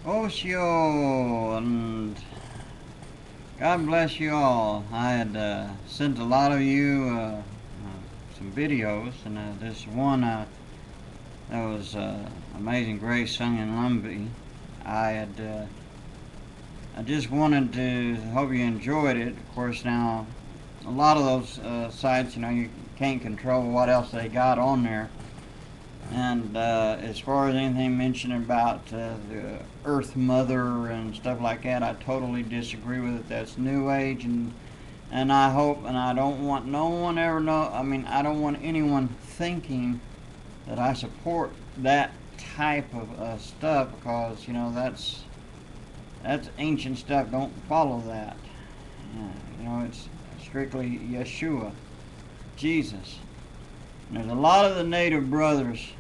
Oshio, and God bless you all. I had sent a lot of you some videos, and this one that was Amazing Grace sung in Lumbee. I just wanted to hope you enjoyed it. Of course, now a lot of those sites, you can't control what else they got on there. And as far as anything mentioned about the Earth Mother and stuff like that, I totally disagree with it. That's New Age, and I hope, and I don't want no one ever know. I mean, I don't want anyone thinking that I support that type of stuff, because that's ancient stuff. Don't follow that. It's strictly Yeshua, Jesus. And there's a lot of the native brothers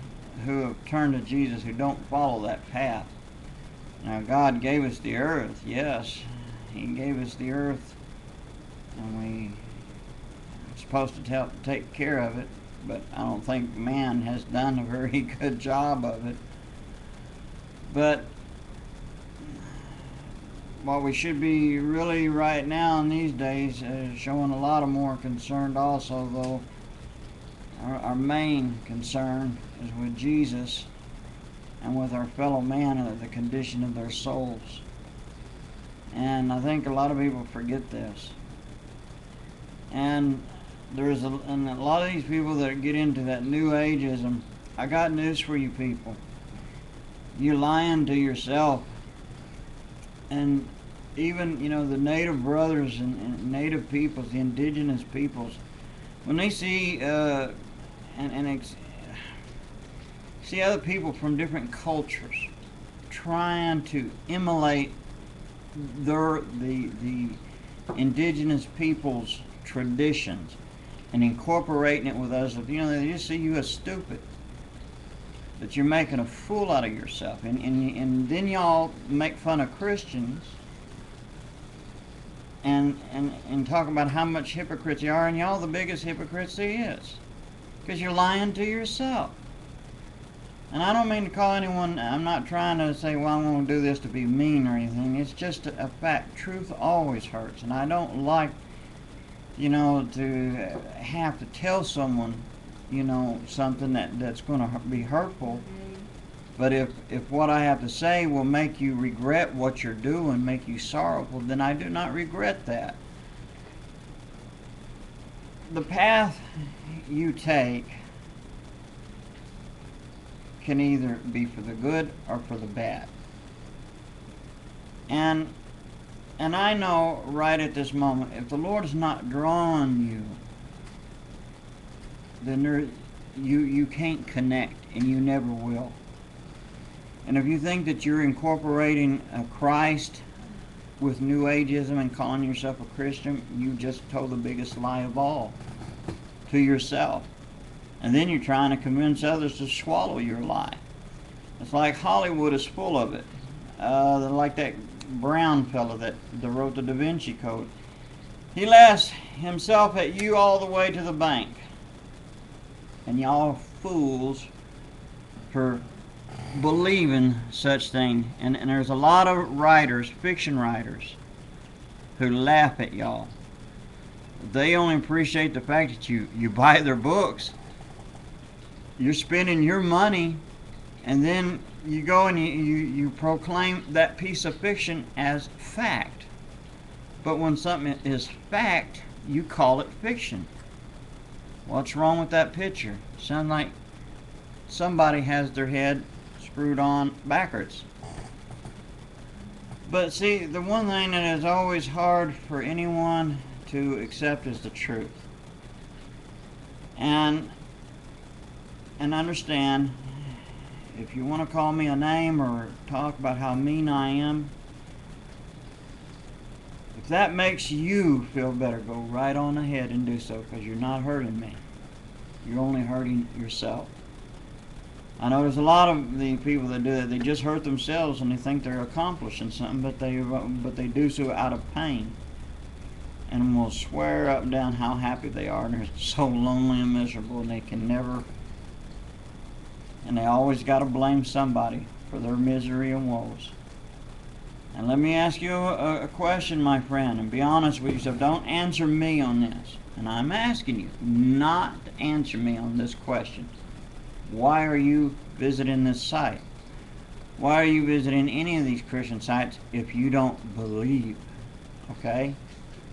who have turned to Jesus who don't follow that path. Now, God gave us the earth, yes. He gave us the earth, and we are supposed to take care of it, but I don't think man has done a very good job of it. But what we should be really right now in these days is showing a lot of more concern also, though our main concern is with Jesus and with our fellow man and the condition of their souls. And I think a lot of people forget this. And and a lot of these people that get into that New Ageism, I got news for you people. You're lying to yourself. And even, the native brothers and native peoples, the indigenous peoples, when they see see other people from different cultures trying to emulate the indigenous people's traditions and incorporating it with us, they just see you as stupid, that you're making a fool out of yourself, and then y'all make fun of Christians and talk about how much hypocrites you are, and y'all the biggest hypocrites there is, because you're lying to yourself. And I don't mean to call anyone, I'm not trying to say, well, I'm going to do this to be mean or anything. It's just a fact. Truth always hurts. And I don't like, to have to tell someone, something that's going to be hurtful. But if what I have to say will make you regret what you're doing, make you sorrowful, then I do not regret that. The path you take can either be for the good or for the bad. And I know right at this moment, if the Lord is not drawing you, then you can't connect, and you never will. And if you think that you're incorporating a Christ with New Ageism and calling yourself a Christian, you just told the biggest lie of all to yourself. And then you're trying to convince others to swallow your lie. It's like Hollywood is full of it. Like that Brown fellow that wrote the Da Vinci Code. He laughs himself at you all the way to the bank. And y'all fools for believing such thing. And there's a lot of writers, fiction writers, who laugh at y'all. They only appreciate the fact that you buy their books. You're spending your money, and then you go and you proclaim that piece of fiction as fact. But when something is fact, you call it fiction. What's wrong with that picture? Sounds like somebody has their head screwed on backwards. But see, the one thing that is always hard for anyone to accept is the truth. And understand, if you want to call me a name or talk about how mean I am, if that makes you feel better, go right on ahead and do so, because you're not hurting me. You're only hurting yourself. I know there's a lot of the people that do that. They just hurt themselves and they think they're accomplishing something, but they do so out of pain, and will swear up and down how happy they are, and they're so lonely and miserable, and they can never. And they always got to blame somebody for their misery and woes. And let me ask you a question, my friend, and be honest with yourself. Don't answer me on this. And I'm asking you not to answer me on this question. Why are you visiting this site? Why are you visiting any of these Christian sites if you don't believe? Okay?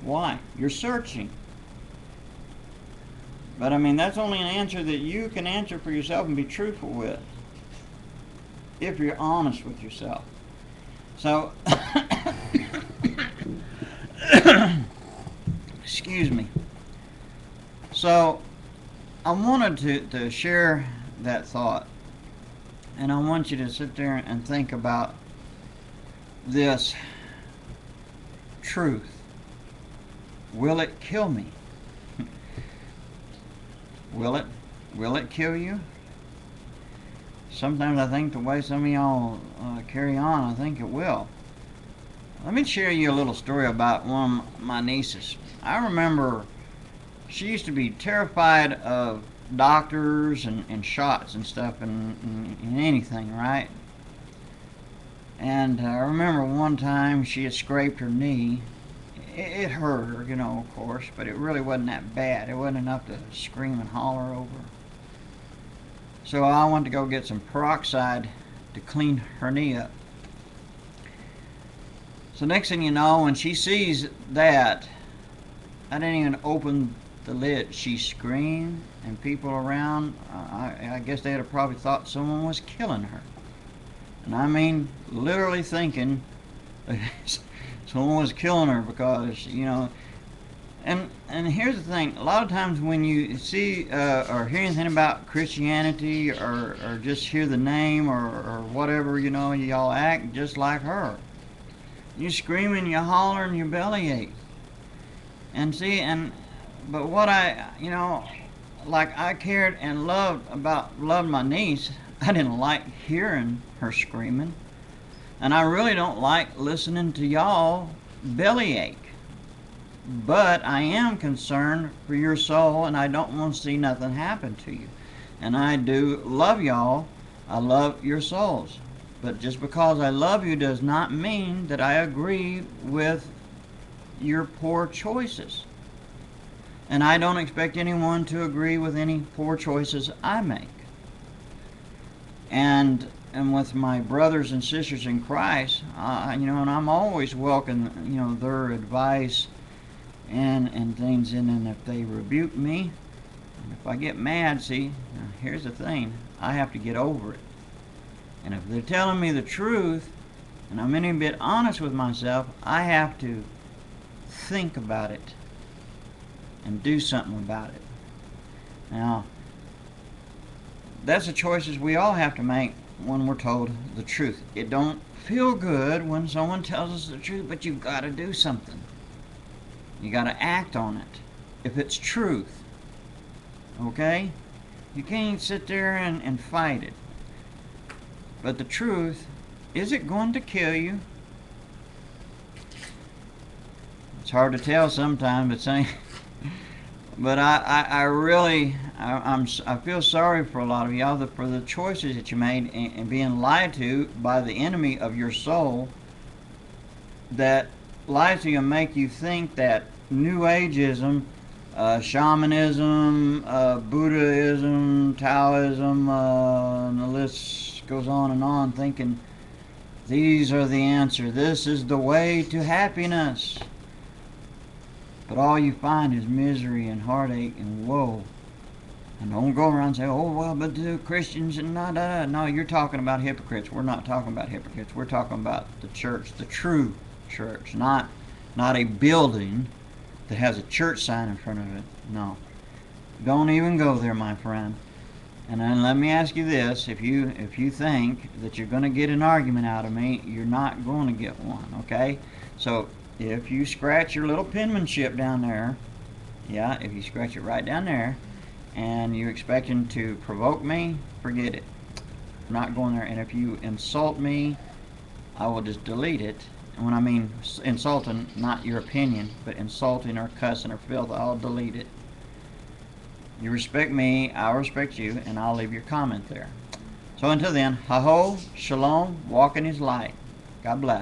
Why? You're searching. But I mean, that's only an answer that you can answer for yourself and be truthful with, if you're honest with yourself. So, excuse me. So, I wanted to share that thought, and I want you to sit there and think about this truth. Will it kill me? Will it kill you? Sometimes I think the way some of y'all carry on, I think it will. Let me share you a little story about one of my nieces. I remember she used to be terrified of doctors and shots and stuff and anything, right? And I remember one time she had scraped her knee. It hurt her, you know, of course, but it really wasn't that bad. It wasn't enough to scream and holler over. So I went to go get some peroxide to clean her knee up. So next thing you know, when she sees that, I didn't even open the lid. She screamed, and people around, I guess they'd have probably thought someone was killing her. And I mean, literally thinking someone was killing her because, you know. And here's the thing. A lot of times when you see or hear anything about Christianity or just hear the name or whatever, you know, y'all act just like her. You scream and you holler and you bellyache. And see, but what you know, like I cared and loved my niece, I didn't like hearing her screaming. And I really don't like listening to y'all bellyache. But I am concerned for your soul, and I don't want to see nothing happen to you. And I do love y'all. I love your souls. But just because I love you does not mean that I agree with your poor choices. And I don't expect anyone to agree with any poor choices I make. And with my brothers and sisters in Christ, you know, and I'm always welcome, you know, their advice and things, and if they rebuke me, and if I get mad, see, now here's the thing, I have to get over it. And if they're telling me the truth, and I'm any bit honest with myself, I have to think about it and do something about it. Now, that's the choices we all have to make when we're told the truth. It don't feel good when someone tells us the truth, but you've got to do something. You got to act on it if it's truth. Okay? You can't sit there and fight it. But the truth, is it going to kill you? It's hard to tell sometimes, but I really feel sorry for a lot of y'all for the choices that you made and being lied to by the enemy of your soul, that lies to you and make you think that New Ageism, shamanism, Buddhism, Taoism, and the list goes on, thinking these are the answer. This is the way to happiness. But all you find is misery and heartache and woe. And don't go around and say, oh, well, but the Christians and No, you're talking about hypocrites. We're not talking about hypocrites. We're talking about the church, the true church, not a building that has a church sign in front of it. No. Don't even go there, my friend. And then let me ask you this. If you think that you're going to get an argument out of me, you're not going to get one, okay? So if you scratch your little penmanship down there, yeah, if you scratch it right down there, and you're expecting to provoke me, forget it. I'm not going there. And if you insult me, I will just delete it. And when I mean insulting, not your opinion, but insulting or cussing or filth, I'll delete it. You respect me, I'll respect you, and I'll leave your comment there. So until then, ha-ho, shalom, walk in his light. God bless.